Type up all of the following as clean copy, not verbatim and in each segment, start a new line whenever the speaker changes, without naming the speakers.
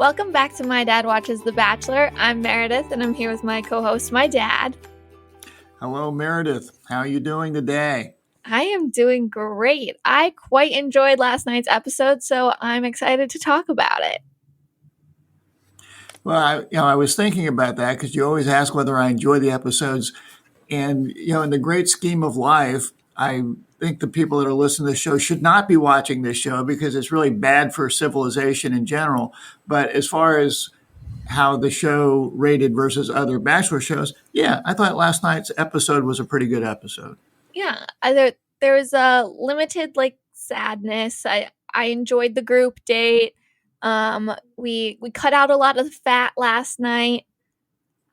Welcome back to My Dad Watches The Bachelor. I'm Meredith, and I'm here with my co-host, my dad.
Hello, Meredith. How are you doing today?
I am doing great. I quite enjoyed last night's episode, so I'm excited to talk about it.
Well, I was thinking about that because you always ask whether I enjoy the episodes. And, in the great scheme of life, I think the people that are listening to the show should not be watching this show because it's really bad for civilization in general. But as far as how the show rated versus other Bachelor shows, yeah, I thought last night's episode was a pretty good episode.
Yeah, there was a limited sadness. I enjoyed the group date. We cut out a lot of the fat last night,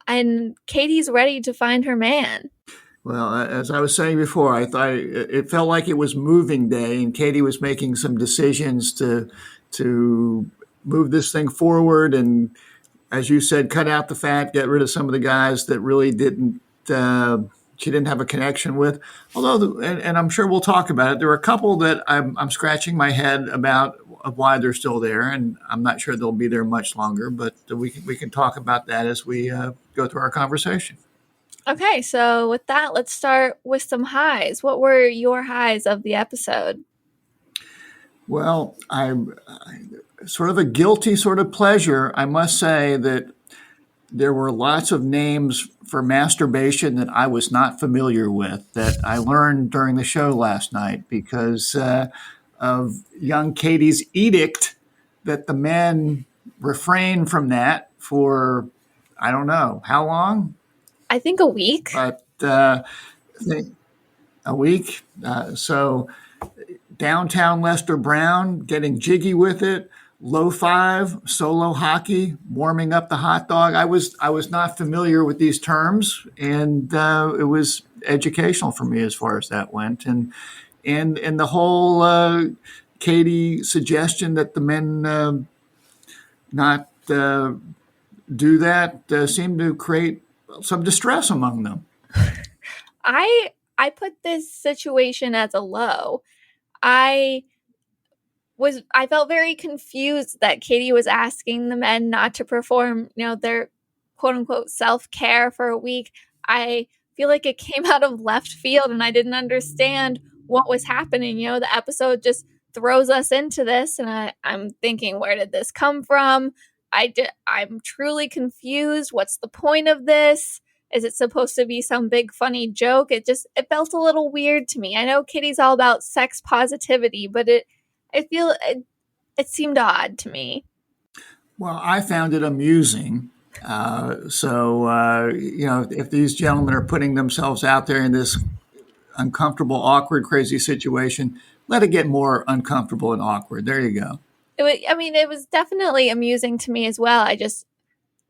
and Katie's ready to find her man.
Well, as I was saying before, I thought it felt like it was moving day, and Katie was making some decisions to move this thing forward, and as you said, cut out the fat, get rid of some of the guys that really didn't. She didn't have a connection with. Although, and I'm sure we'll talk about it. There are a couple that I'm scratching my head about of why they're still there, and I'm not sure they'll be there much longer. But we can talk about that as we go through our conversation.
Okay, so with that, let's start with some highs. What were your highs of the episode?
Well, I'm sort of a guilty sort of pleasure. I must say that there were lots of names for masturbation that I was not familiar with that I learned during the show last night because of young Katie's edict that the men refrain from that for, I don't know, how long?
I think a week.
But a week. So downtown Lester Brown getting jiggy with it. Low five, solo hockey, warming up the hot dog. I was not familiar with these terms, and it was educational for me as far as that went. And the whole Katie suggestion that the men not do that seemed to create some distress among them.
I put this situation as a low. I felt very confused that Katie was asking the men not to perform, their quote unquote self-care for a week. I feel like it came out of left field and I didn't understand what was happening. The episode just throws us into this and I'm thinking, where did this come from? I'm truly confused. What's the point of this? Is it supposed to be some big funny joke? It felt a little weird to me. I know Katie's all about sex positivity, but it seemed odd to me.
Well, I found it amusing. If these gentlemen are putting themselves out there in this uncomfortable, awkward, crazy situation, let it get more uncomfortable and awkward. There you go.
It was definitely amusing to me as well.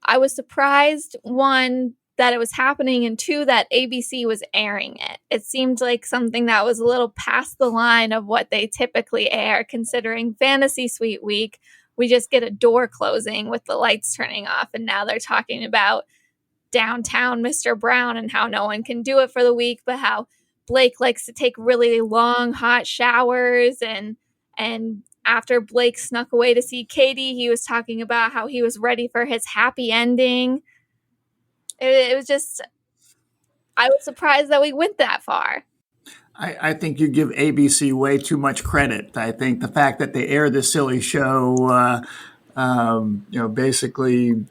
I was surprised, one, that it was happening, and two, that ABC was airing it. It seemed like something that was a little past the line of what they typically air, considering Fantasy Suite Week. We just get a door closing with the lights turning off, and now they're talking about downtown Mr. Brown and how no one can do it for the week, but how Blake likes to take really long, hot showers, and after Blake snuck away to see Katie, he was talking about how he was ready for his happy ending. It was just, I was surprised that we went that far.
I think you give ABC way too much credit. I think the fact that they air this silly show, basically, I'm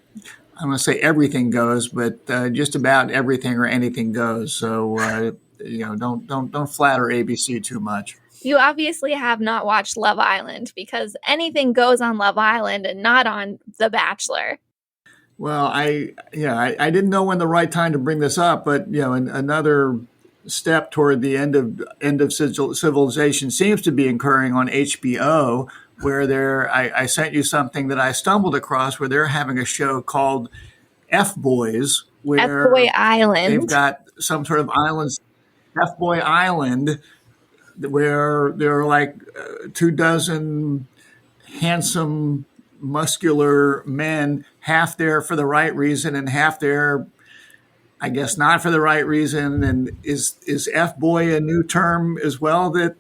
going to say everything goes, but just about everything or anything goes. So, don't flatter ABC too much.
You obviously have not watched Love Island because anything goes on Love Island and not on The Bachelor.
Well, I didn't know when the right time to bring this up, but another step toward the end of civilization seems to be occurring on HBO, where I sent you something that I stumbled across where they're having a show called F Boys, where
F Boy Island.
They've got some sort of islands, F Boy Island, where there are like 24 handsome, muscular men, half there for the right reason and half there, I guess, not for the right reason. And is F-boy a new term as well that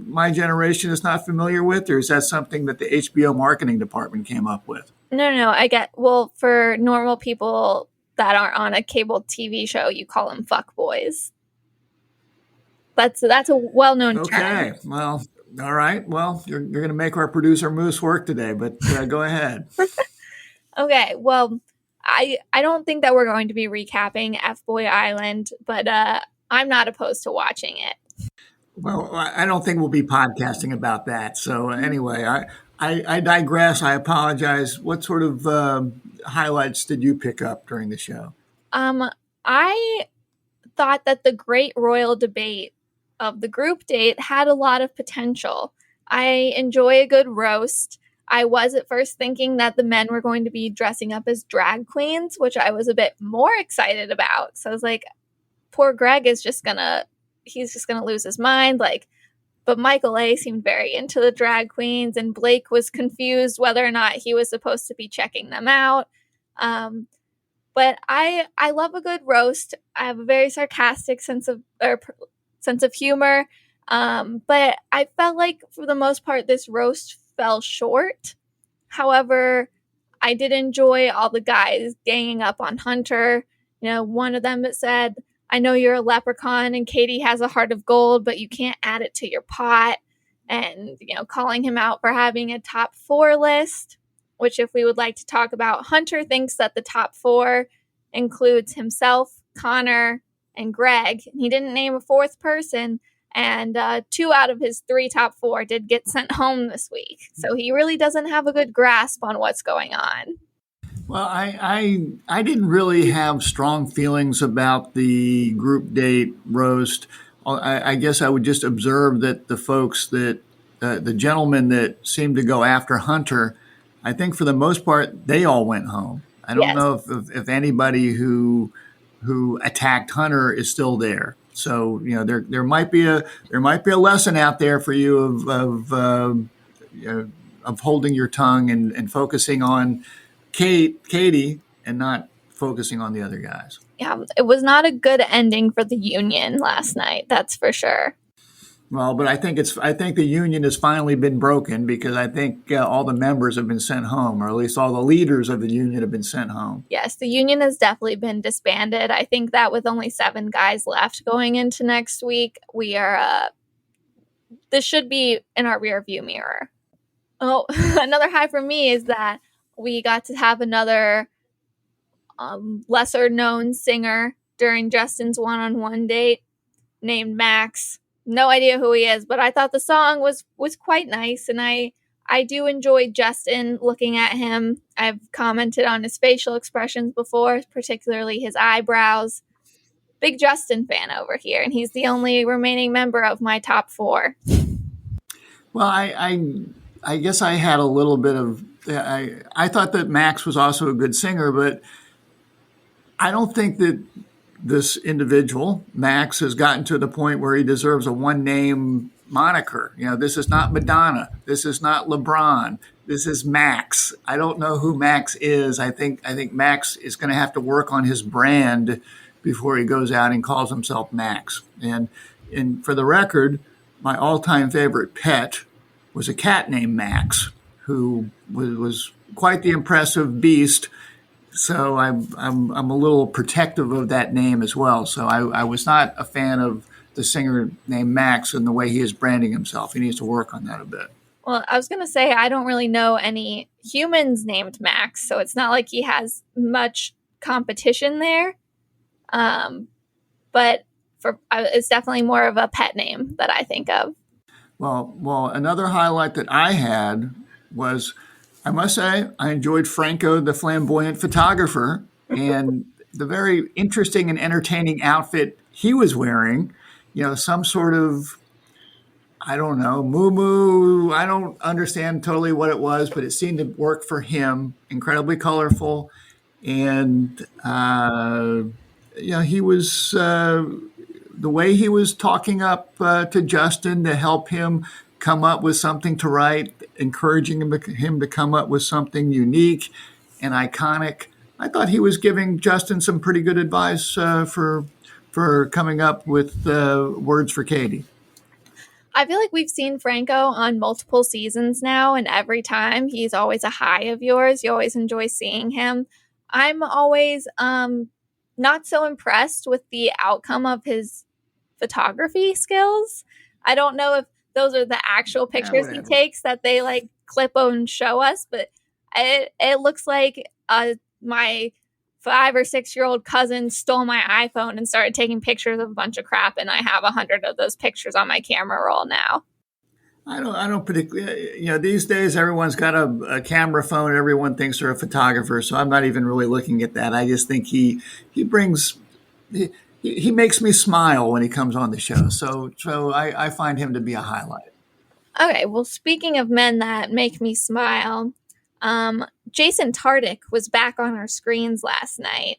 my generation is not familiar with, or is that something that the HBO marketing department came up with?
No, I get. Well, for normal people that aren't on a cable TV show, you call them fuck boys. That's a well-known term.
Okay. Well, all right. Well, you're going to make our producer Moose work today, but go ahead.
Okay, well, I don't think that we're going to be recapping F Boy Island, but I'm not opposed to watching it.
Well, I don't think we'll be podcasting about that. So anyway, I digress. I apologize. What sort of highlights did you pick up during the show?
I thought that the great royal debate of the group date had a lot of potential. I enjoy a good roast. I was at first thinking that the men were going to be dressing up as drag queens, which I was a bit more excited about. So I was like, poor Greg is he's just gonna lose his mind. Like, but Michael A seemed very into the drag queens, and Blake was confused whether or not he was supposed to be checking them out. But I love a good roast. I have a very sarcastic sense of humor. But I felt like for the most part this roast fell short. However, I did enjoy all the guys ganging up on Hunter. One of them that said, "I know you're a leprechaun and Katie has a heart of gold, but you can't add it to your pot." And, calling him out for having a top 4 list, which if we would like to talk about, Hunter thinks that the top 4 includes himself, Connor, and Greg. He didn't name a 4th person, and 2 out of his 3 top 4 did get sent home this week. So he really doesn't have a good grasp on what's going on.
Well, I didn't really have strong feelings about the group date roast. I guess I would just observe that the folks that the gentlemen that seemed to go after Hunter, I think for the most part they all went home. I don't know if anybody who attacked Hunter is still there. So there might be a lesson out there for you of holding your tongue and focusing on Katie and not focusing on the other guys.
Yeah, it was not a good ending for the union last night. That's for sure.
Well, but I think the union has finally been broken because I think all the members have been sent home, or at least all the leaders of the union have been sent home.
Yes, the union has definitely been disbanded. I think that with only 7 guys left going into next week, we are this should be in our rear view mirror. Oh, another high for me is that we got to have another lesser known singer during Justin's one-on-one date named Max. No idea who he is, but I thought the song was quite nice, and I do enjoy Justin. Looking at him, I've commented on his facial expressions before, particularly his eyebrows. Big Justin fan over here, and he's the only remaining member of my top 4.
Well, I guess I had a little bit of I thought that Max was also a good singer, but I don't think that this individual, Max, has gotten to the point where he deserves a one-name moniker. This is not Madonna. This is not LeBron. This is Max. I don't know who Max is. I think Max is going to have to work on his brand before he goes out and calls himself Max. And for the record, my all-time favorite pet was a cat named Max, who was quite the impressive beast. So I'm a little protective of that name as well. So I was not a fan of the singer named Max and the way he is branding himself. He needs to work on that a bit.
Well, I was going to say, I don't really know any humans named Max, so it's not like he has much competition there. But it's definitely more of a pet name that I think of.
Well, another highlight that I had was, I must say, I enjoyed Franco, the flamboyant photographer, and the very interesting and entertaining outfit he was wearing. Some sort of, I don't know, moo-moo. I don't understand totally what it was, but it seemed to work for him. Incredibly colorful. And, he was, the way he was talking up to Justin to help him come up with something to write, encouraging him to come up with something unique and iconic. I thought he was giving Justin some pretty good advice for coming up with words for Katie.
I feel like we've seen Franco on multiple seasons now, and every time he's always a high of yours. You always enjoy seeing him. I'm always not so impressed with the outcome of his photography skills. I don't know if those are the actual
Yeah,
pictures he
whatever.
takes that they like clip and show us, but it looks like my 5 or 6 year old cousin stole my iPhone and started taking pictures of a bunch of crap, and I have 100 of those pictures on my camera roll now.
I don't particularly, these days everyone's got a camera phone. Everyone thinks they're a photographer. So I'm not even really looking at that. I just think he brings, he, he makes me smile when he comes on the show. So I find him to be a highlight.
Okay, well, speaking of men that make me smile, Jason Tardik was back on our screens last night.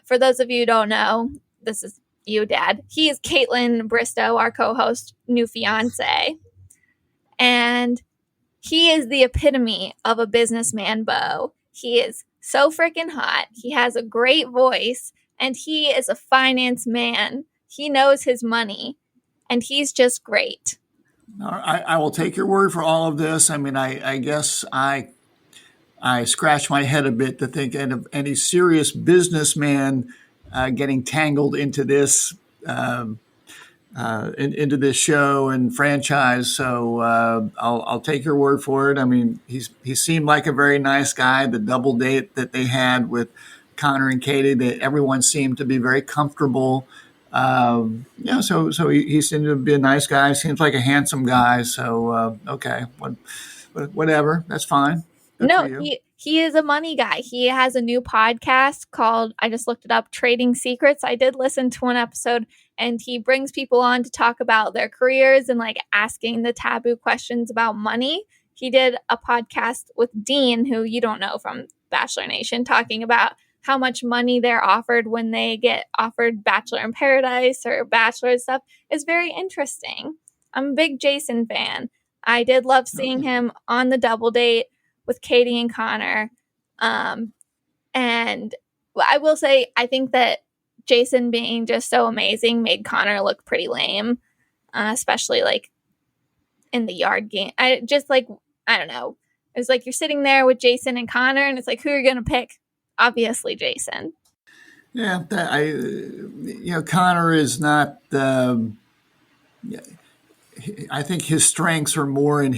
For those of you who don't know, this is you, Dad. He is Caitlin Bristow, our co-host, new fiance, and he is the epitome of a businessman beau. He is so freaking hot. He has a great voice, and he is a finance man. He knows his money, and he's just great.
I will take your word for all of this. I mean, I guess I scratch my head a bit to think of any serious businessman getting tangled into this into this show and franchise. So I'll take your word for it. I mean, he seemed like a very nice guy. The double date that they had with Connor and Katie, that everyone seemed to be very comfortable. So he seemed to be a nice guy. Seems like a handsome guy. So okay, whatever, that's fine. Good for
No,
you.
he is a money guy. He has a new podcast called, I just looked it up, Trading Secrets. I did listen to one episode, and he brings people on to talk about their careers and like asking the taboo questions about money. He did a podcast with Dean, who you don't know from Bachelor Nation, talking about how much money they're offered when they get offered Bachelor in Paradise or Bachelor stuff. Is very interesting. I'm a big Jason fan. I did love seeing
Okay.
him on the double date with Katie and Connor. Um, and I will say, I think that Jason being just so amazing made Connor look pretty lame, especially like in the yard game. I don't know. It's like you're sitting there with Jason and Connor, and it's like, who are you going to pick? Obviously, Jason.
Yeah, Connor is not. I think his strengths are more on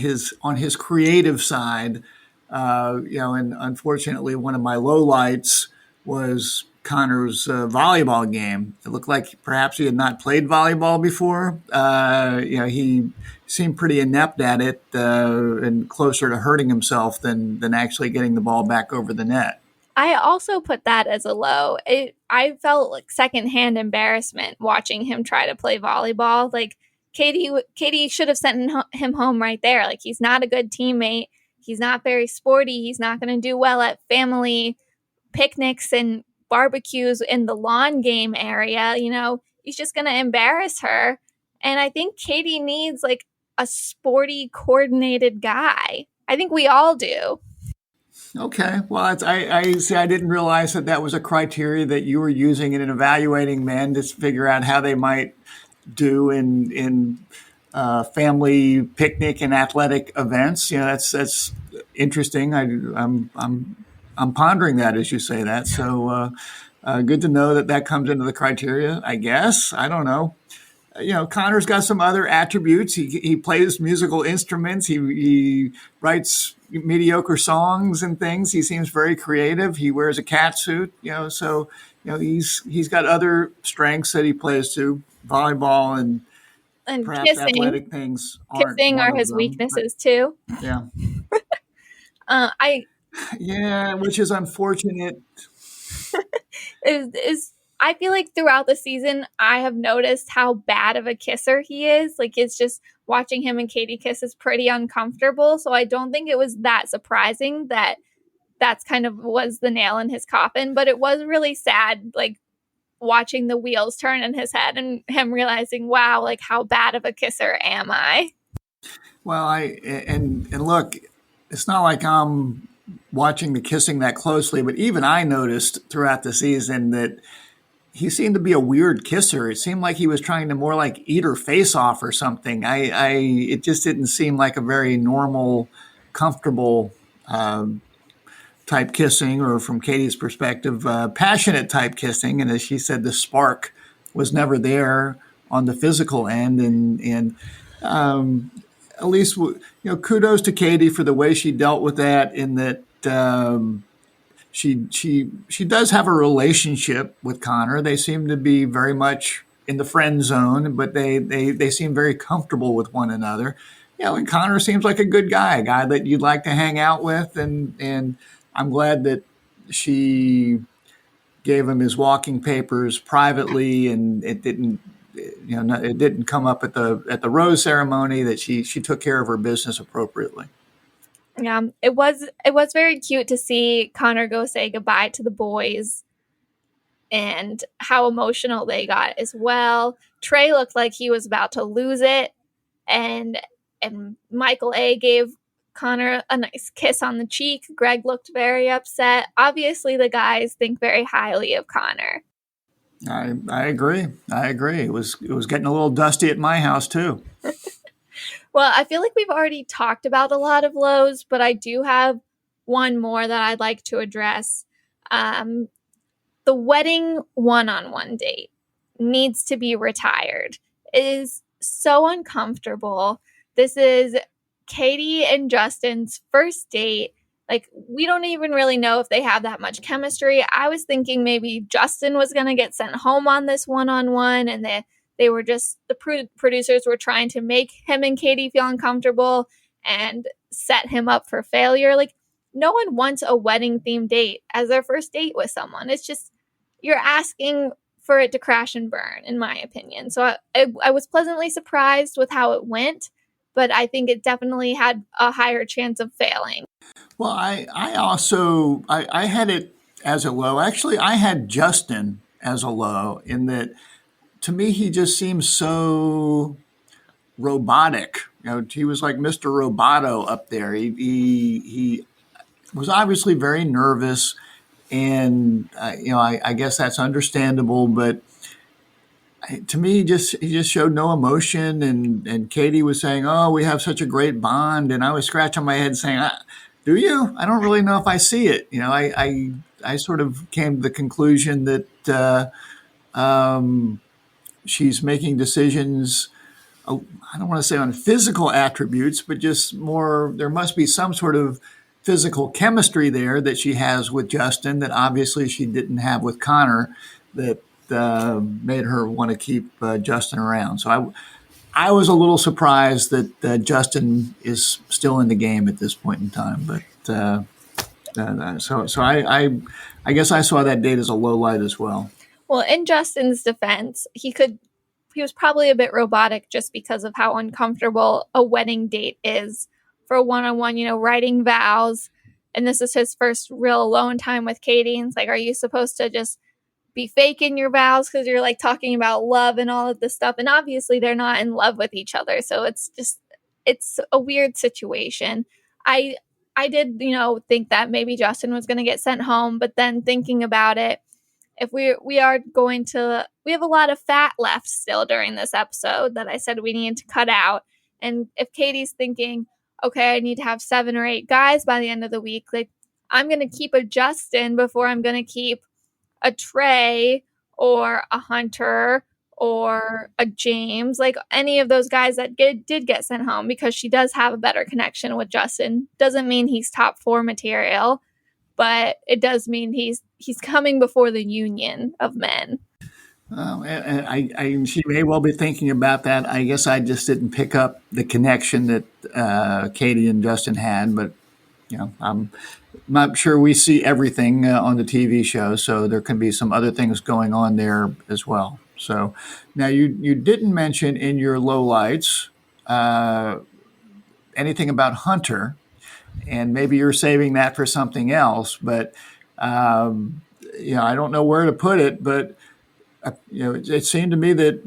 his creative side. And unfortunately, one of my lowlights was Connor's volleyball game. It looked like perhaps he had not played volleyball before. He seemed pretty inept at it and closer to hurting himself than actually getting the ball back over the net.
I also put that as a low. I felt like secondhand embarrassment watching him try to play volleyball. Like Katie should have sent him home right there. Like he's not a good teammate. He's not very sporty. He's not going to do well at family picnics and barbecues in the lawn game area. He's just going to embarrass her. And I think Katie needs like a sporty, coordinated guy. I think we all do.
Okay. Well, I see. I didn't realize that was a criteria that you were using in evaluating men to figure out how they might do in family picnic and athletic events. That's interesting. I'm pondering that as you say that. So good to know that comes into the criteria. I guess I don't know. Connor's got some other attributes. He plays musical instruments. He writes mediocre songs and things. He seems very creative. He wears a cat suit. He's got other strengths that he plays to. Volleyball and
And
perhaps
kissing.
athletic things aren't
Kissing
one
are
of
his
them. But
weaknesses too.
yeah,
I
yeah, which is unfortunate.
is I feel like throughout the season I have noticed how bad of a kisser he is. Like it's just watching him and Katie kiss is pretty uncomfortable. So I don't think it was that surprising that that's kind of was the nail in his coffin. But it was really sad, like watching the wheels turn in his head and him realizing, wow, like how bad of a kisser am I?
Well, and look, it's not like I'm watching the kissing that closely, but even I noticed throughout the season that he seemed to be a weird kisser. It seemed like he was trying to more like eat her face off or something. It just didn't seem like a very normal, comfortable type kissing, or from Katie's perspective, passionate type kissing. And as she said, the spark was never there on the physical end. And at least, kudos to Katie for the way she dealt with that. In that she does have a relationship with Connor. They seem to be very much in the friend zone, but they seem very comfortable with one another. And Connor seems like a good guy, a guy that you'd like to hang out with, and I'm glad that she gave him his walking papers privately, and it didn't come up at the rose ceremony. That she took care of her business appropriately.
Yeah, it was very cute to see Connor go say goodbye to the boys, and how emotional they got as well. Trey looked like he was about to lose it, and Michael A. gave Connor a nice kiss on the cheek. Greg looked very upset. Obviously, the guys think very highly of Connor.
I agree. It was getting a little dusty at my house too.
Well, I feel like we've already talked about a lot of lows, but I do have one more that I'd like to address. The wedding one-on-one date needs to be retired. It is so uncomfortable. This is Katie and Justin's first date. Like, we don't even really know if they have that much chemistry. I was thinking maybe Justin was going to get sent home on this one-on-one, and they were just, the producers were trying to make him and Katie feel uncomfortable and set him up for failure. Like, no one wants a wedding-themed date as their first date with someone. It's just, you're asking for it to crash and burn, in my opinion. So I was pleasantly surprised with how it went, but I think it definitely had a higher chance of failing.
Well, I also had it as a low. Actually, I had Justin as a low, in that, to me, he just seems so robotic. He was like Mr. Roboto up there. He was obviously very nervous, and I guess that's understandable. But to me, he just showed no emotion. And Katie was saying, "Oh, we have such a great bond," and I was scratching my head saying, "Do you? I don't really know if I see it." I sort of came to the conclusion that she's making decisions, I don't want to say on physical attributes, but just more, there must be some sort of physical chemistry there that she has with Justin that obviously she didn't have with Connor, that made her want to keep Justin around. So I was a little surprised that Justin is still in the game at this point in time. But so I guess I saw that date as a low light as well.
Well, in Justin's defense, he was probably a bit robotic just because of how uncomfortable a wedding date is for a one-on-one, writing vows. And this is his first real alone time with Katie. And it's like, are you supposed to just be faking your vows because you're like talking about love and all of this stuff? And obviously they're not in love with each other. So it's a weird situation. I did, think that maybe Justin was going to get sent home, but then thinking about it, if we have a lot of fat left still during this episode that I said we need to cut out. And if Katie's thinking, okay, I need to have 7 or 8 guys by the end of the week, like, I'm going to keep a Justin before I'm going to keep a Trey or a Hunter or a James, like any of those guys that did get sent home, because she does have a better connection with Justin. Doesn't mean he's top 4 material, but it does mean he's coming before the union of men.
Well, and she may well be thinking about that. I guess I just didn't pick up the connection that Katie and Justin had, but I'm not sure we see everything on the TV show, so there can be some other things going on there as well. So now you didn't mention in your lowlights anything about Hunter, and maybe you're saving that for something else, but I don't know where to put it, but it seemed to me that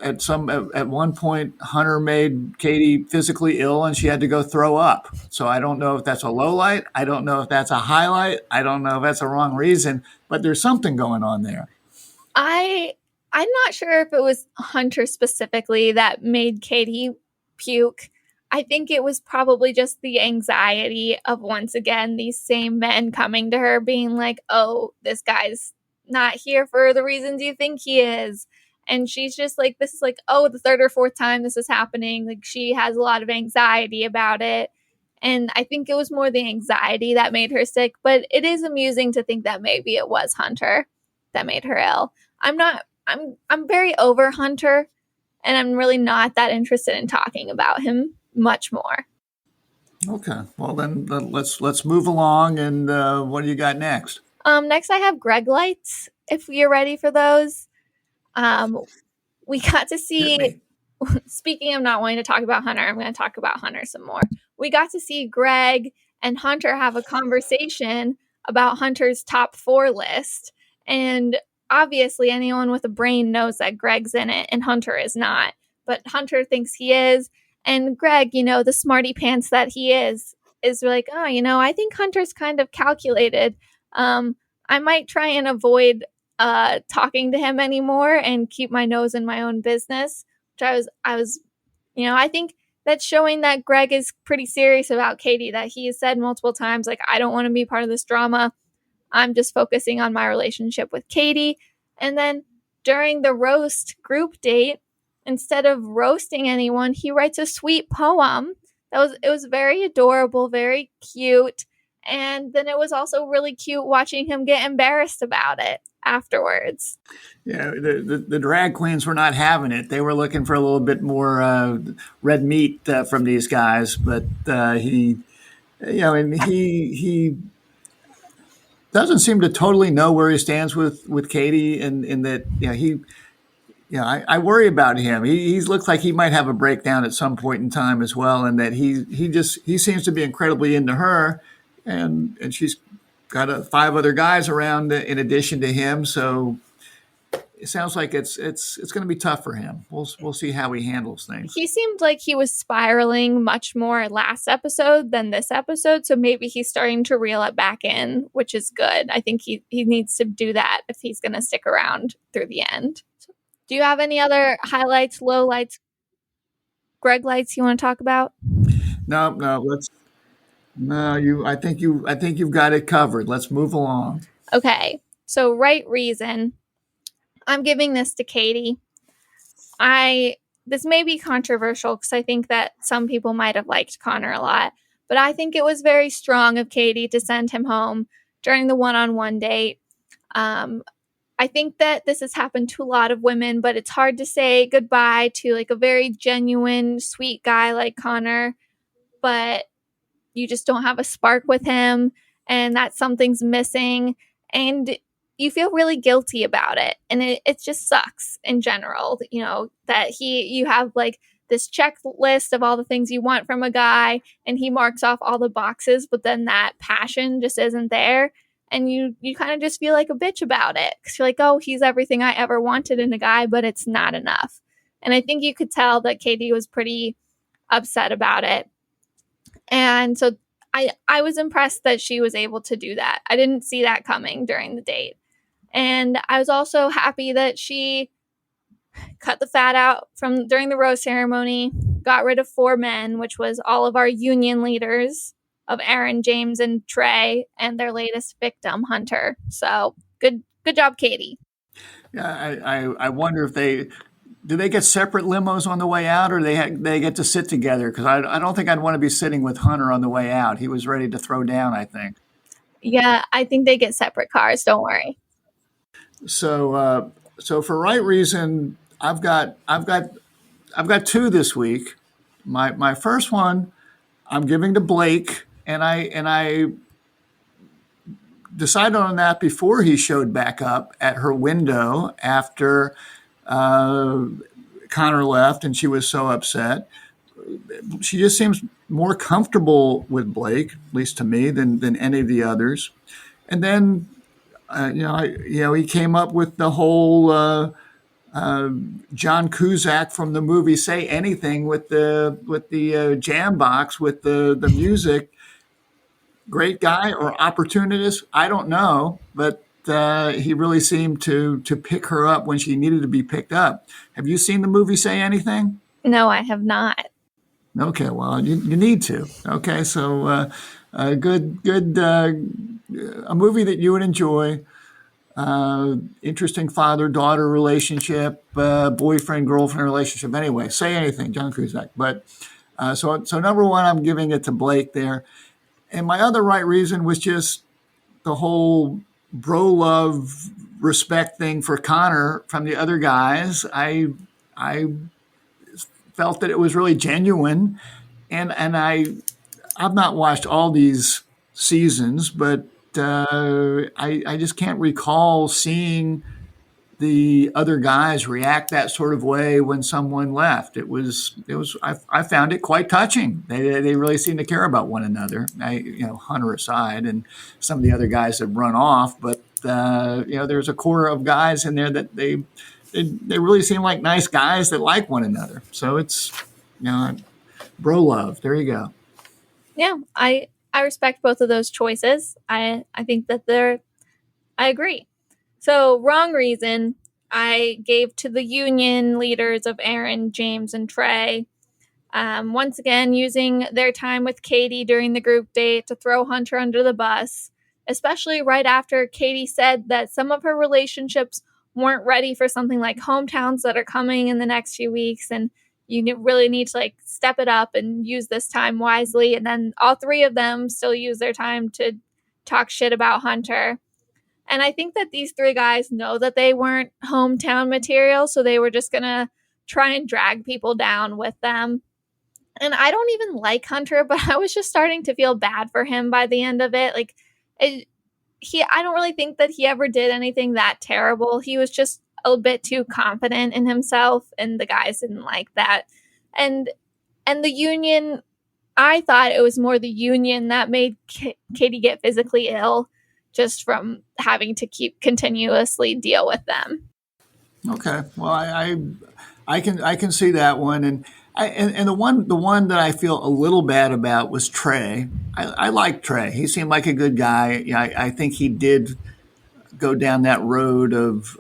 at one point Hunter made Katie physically ill and she had to go throw up. So I don't know if that's a low light. I don't know if that's a highlight. I don't know if that's a wrong reason, but there's something going on there.
I I'm not sure if it was Hunter specifically that made Katie puke. I think it was probably just the anxiety of once again these same men coming to her being like, "Oh, this guy's not here for the reasons you think he is." And she's just like, this is like, oh, the third or fourth time this is happening. Like she has a lot of anxiety about it. And I think it was more the anxiety that made her sick, but it is amusing to think that maybe it was Hunter that made her ill. I'm not I'm very over Hunter, and I'm really not that interested in talking about him much more.
Okay. Well, then let's move along. And what do you got next?
Next I have Greg lights. If you're ready for those, we got to
Hit
see.
me.
Speaking of not wanting to talk about Hunter, I'm going to talk about Hunter some more. We got to see Greg and Hunter have a conversation about Hunter's top 4 list, and obviously anyone with a brain knows that Greg's in it and Hunter is not. But Hunter thinks he is, and Greg, the smarty pants that he is like, oh, I think Hunter's kind of calculated. I might try and avoid talking to him anymore and keep my nose in my own business. Which I was, I think that's showing that Greg is pretty serious about Katie. That he has said multiple times, like, I don't want to be part of this drama. I'm just focusing on my relationship with Katie. And then during the roast group date, instead of roasting anyone, he writes a sweet poem. It was very adorable, very cute. And then it was also really cute watching him get embarrassed about it afterwards.
Yeah, the drag queens were not having it. They were looking for a little bit more red meat from these guys. But and he doesn't seem to totally know where he stands with Katie, and in that I worry about him. He looks like he might have a breakdown at some point in time as well, and that he seems to be incredibly into her, and she's got 5 other guys around in addition to him. So it sounds like it's going to be tough for him. We'll see how he handles things.
He seemed like he was spiraling much more last episode than this episode, so maybe he's starting to reel it back in, which is good. I think he needs to do that if he's going to stick around through the end. Do you have any other highlights, lowlights, Greg lights you want to talk about?
No, I think you've got it covered. Let's move along.
Okay, so right reason. I'm giving this to Katie. This may be controversial because I think that some people might have liked Connor a lot, but I think it was very strong of Katie to send him home during the one-on-one date. I think that this has happened to a lot of women, but it's hard to say goodbye to like a very genuine, sweet guy like Connor, but you just don't have a spark with him, and that something's missing, and you feel really guilty about it. And it just sucks in general, that you have like this checklist of all the things you want from a guy, and he marks off all the boxes, but then that passion just isn't there. And you kind of just feel like a bitch about it because you're like, oh, he's everything I ever wanted in a guy, but it's not enough. And I think you could tell that Katie was pretty upset about it. And so I was impressed that she was able to do that. I didn't see that coming during the date. And I was also happy that she cut the fat out from during the rose ceremony, got rid of 4 men, which was all of our union leaders of Aaron, James, and Trey, and their latest victim, Hunter. So good job, Katie.
Yeah, I wonder if do they get separate limos on the way out, or they get to sit together? Because I don't think I'd want to be sitting with Hunter on the way out. He was ready to throw down, I think.
Yeah, I think they get separate cars. Don't worry.
So for right reason, I've got 2 this week. My first one I'm giving to Blake, and I decided on that before he showed back up at her window after Connor left, and she was so upset. She just seems more comfortable with Blake, at least to me, than any of the others. And then he came up with the whole John Cusack from the movie Say Anything with the jam box with the music. Great guy or opportunist, I don't know, but he really seemed to pick her up when she needed to be picked up. Have you seen the movie Say Anything?
No, I have not.
Okay, well, you need to. Okay, so a good a movie that you would enjoy. Interesting father-daughter relationship, boyfriend-girlfriend relationship. Anyway, Say Anything, John Cusack. But so number one, I'm giving it to Blake there. And my other right reason was just the whole bro love respect thing for Connor from the other guys. I felt that it was really genuine, and I've not watched all these seasons, but I just can't recall seeing the other guys react that sort of way when someone left. I found it quite touching. They really seem to care about one another. Hunter aside, and some of the other guys have run off, but there's a core of guys in there that they really seem like nice guys that like one another. So it's bro love. There you go.
Yeah, I respect both of those choices. I think that I agree. So, wrong reason, I gave to the union leaders of Aaron, James, and Trey. Once again, using their time with Katie during the group date to throw Hunter under the bus, especially right after Katie said that some of her relationships weren't ready for something like hometowns that are coming in the next few weeks, and you really need to step it up and use this time wisely. And then all three of them still use their time to talk shit about Hunter. And I think that these three guys know that they weren't hometown material, so they were just going to try and drag people down with them. And I don't even like Hunter, but I was just starting to feel bad for him by the end of it. I don't really think that he ever did anything that terrible. He was just a bit too confident in himself, and the guys didn't like that. And the union, I thought it was more the union that made Katie get physically ill, just from having to continuously deal with them.
Okay, well, I can see that one, and the one that I feel a little bad about was Trey. I like Trey. He seemed like a good guy. I think he did go down that road of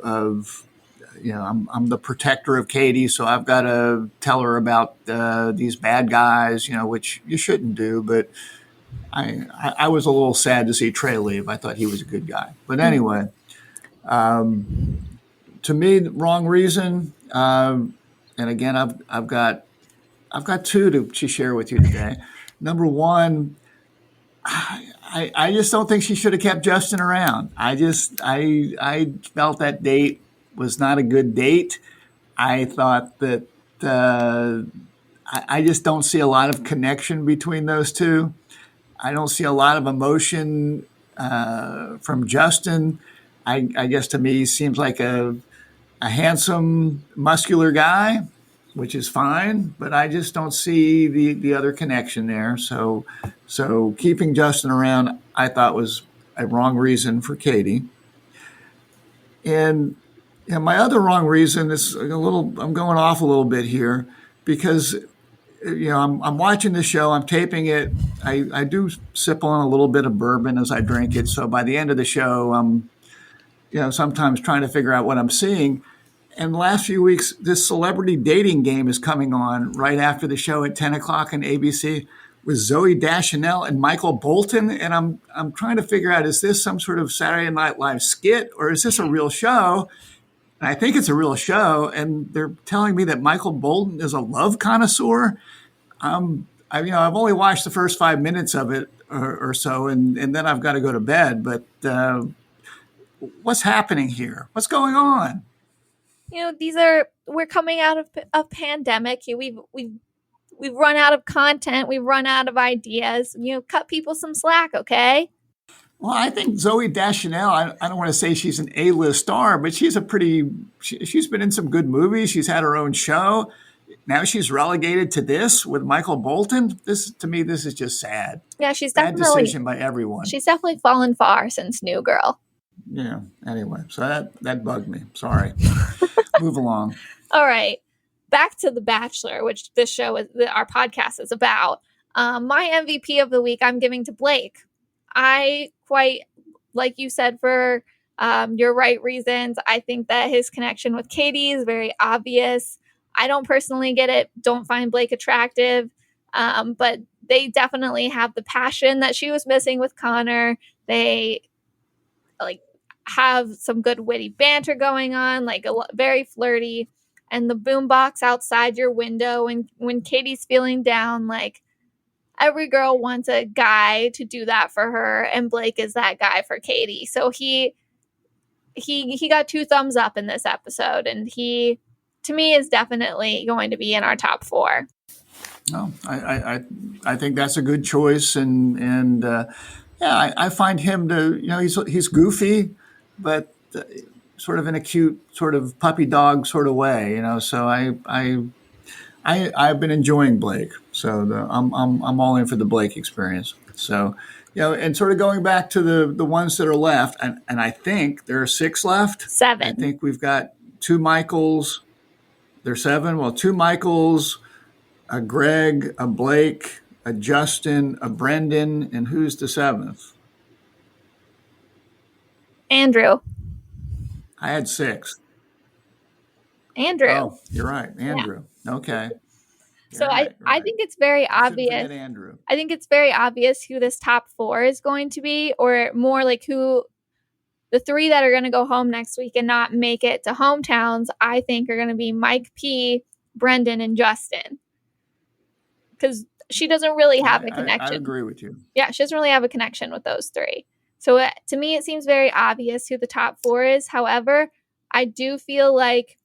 I'm the protector of Katie, so I've got to tell her about these bad guys, which you shouldn't do, but. I was a little sad to see Trey leave. I thought he was a good guy. But anyway, to me, the wrong reason. And again, I've got two to share with you today. Number one, I just don't think she should have kept Justin around. I felt that date was not a good date. I thought that I just don't see a lot of connection between those two. I don't see a lot of emotion from Justin. I guess to me, he seems like a handsome, muscular guy, which is fine, but I just don't see the other connection there. So keeping Justin around, I thought was a wrong reason for Katie. And my other wrong reason is I'm going off a little bit here because I'm watching the show. I'm taping it. I do sip on a little bit of bourbon as I drink it. So by the end of the show, I'm, sometimes trying to figure out what I'm seeing. And the last few weeks, this celebrity dating game is coming on right after the show at 10 o'clock on ABC with Zooey Deschanel and Michael Bolton. And I'm trying to figure out, is this some sort of Saturday Night Live skit or is this a real show? I think it's a real show, and they're telling me that Michael Bolton is a love connoisseur. I've only watched the first 5 minutes of it or so, and then I've got to go to bed. But what's happening here? What's going on?
We're coming out of a pandemic. We've run out of content. We've run out of ideas. Cut people some slack, okay?
Well, I think Zooey Deschanel, I don't want to say she's an A-list star, but she's she's been in some good movies. She's had her own show. Now she's relegated to this with Michael Bolton. To me, this is just sad.
Yeah, she's
bad
definitely
decision by everyone.
She's definitely fallen far since New Girl.
Yeah. Anyway, so that bugged me. Sorry. Move along.
All right. Back to The Bachelor, which this show our podcast is about. My MVP of the week, I'm giving to Blake. I quite, like you said, for Your right reasons. I think that his connection with Katie is very obvious. I don't personally get it. Don't find Blake attractive. But they definitely have the passion that she was missing with Connor. They like have some good witty banter going on, like very flirty. And the boombox outside your window, and when Katie's feeling down, like every girl wants a guy to do that for her, and Blake is that guy for Katie. So he got 2 thumbs up in this episode, and he, to me, is definitely going to be in our top 4.
No, I think that's a good choice, and yeah, I find him to, he's goofy, but sort of in a cute sort of puppy dog sort of way, So I've been enjoying Blake, so I'm all in for the Blake experience. So, and sort of going back to the ones that are left, and I think there are 6 left.
7.
I think we've got 2 Michaels. There's 7. Well, 2 Michaels, a Greg, a Blake, a Justin, a Brendan, and who's the 7th?
Andrew.
I had 6.
Andrew.
Oh, you're right, Andrew. Yeah. Okay.
So right. I think it's very obvious.
Andrew.
I think it's very obvious who this top 4 is going to be, or more like who the 3 that are going to go home next week and not make it to hometowns. I think are going to be Mike P, Brendan, and Justin, because she doesn't really have a connection.
I agree with you.
Yeah, she doesn't really have a connection with those 3. So to me, it seems very obvious who the top 4 is. However, I do feel like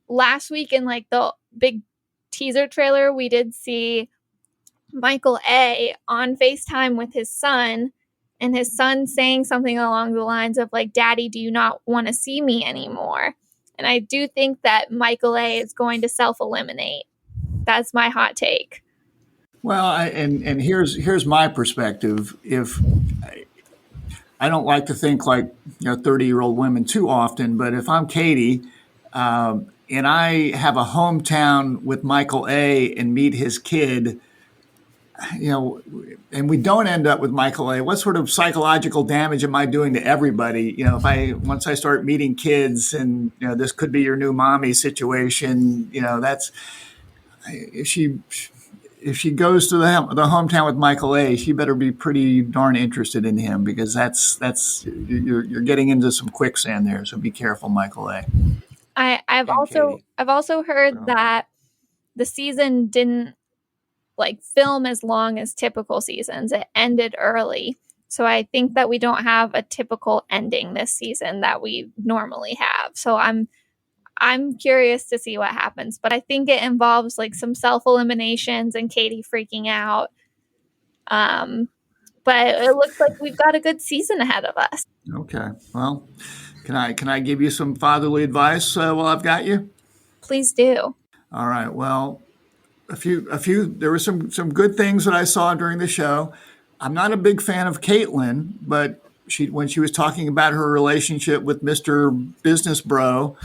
last week in like the big teaser trailer, we did see Michael A on FaceTime with his son, and his son saying something along the lines of like, "Daddy, do you not want to see me anymore?" And I do think that Michael A is going to self-eliminate. That's my hot take.
Well, and here's my perspective. If I don't like to think like 30-year-old women too often, but if I'm Katie and I have a hometown with Michael A and meet his kid, and we don't end up with Michael A, what sort of psychological damage am I doing to everybody? If once I start meeting kids and this could be your new mommy situation, that's if she goes to the hometown with Michael A, she better be pretty darn interested in him, because that's you're getting into some quicksand there. So be careful, Michael A.
I've also heard that the season didn't like film as long as typical seasons. It ended early. So I think that we don't have a typical ending this season that we normally have. So I'm curious to see what happens, but I think it involves like some self-eliminations and Katie freaking out. But it looks like we've got a good season ahead of us.
Okay. Well, can I give you some fatherly advice while I've got you?
Please do.
All right. Well, there were some good things that I saw during the show. I'm not a big fan of Caitlin, but when she was talking about her relationship with Mr. Business Bro,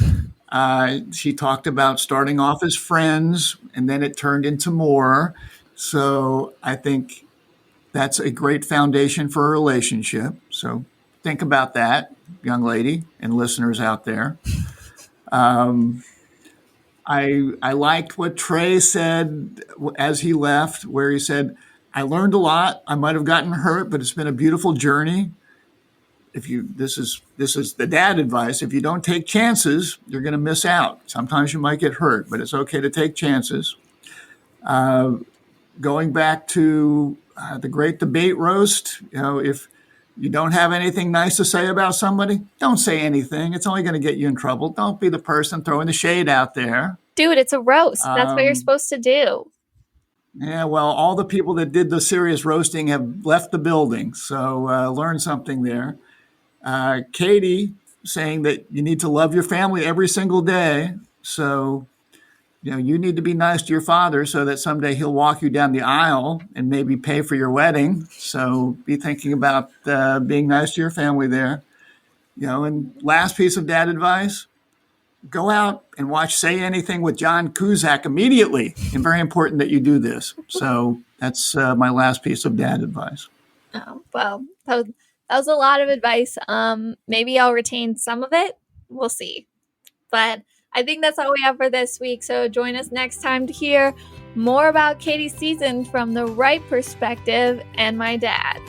she talked about starting off as friends, and then it turned into more. So I think that's a great foundation for a relationship. So think about that, young lady and listeners out there. I liked what Trey said as he left, where he said, "I learned a lot. I might have gotten hurt, but it's been a beautiful journey." This is the dad advice. If you don't take chances, you're going to miss out. Sometimes you might get hurt, but it's okay to take chances. Going back to the great debate roast, if you don't have anything nice to say about somebody, don't say anything. It's only going to get you in trouble. Don't be the person throwing the shade out there.
Dude, it's a roast. That's what you're supposed to do.
Yeah, well, all the people that did the serious roasting have left the building, so learn something there. Katie saying that you need to love your family every single day. So, you need to be nice to your father so that someday he'll walk you down the aisle and maybe pay for your wedding. So be thinking about being nice to your family there. And last piece of dad advice, go out and watch Say Anything with John Cusack immediately. And very important that you do this. So that's my last piece of dad advice.
Oh, well, That was a lot of advice. Maybe I'll retain some of it. We'll see. But I think that's all we have for this week. So join us next time to hear more about Katie's season from the right perspective and my dad.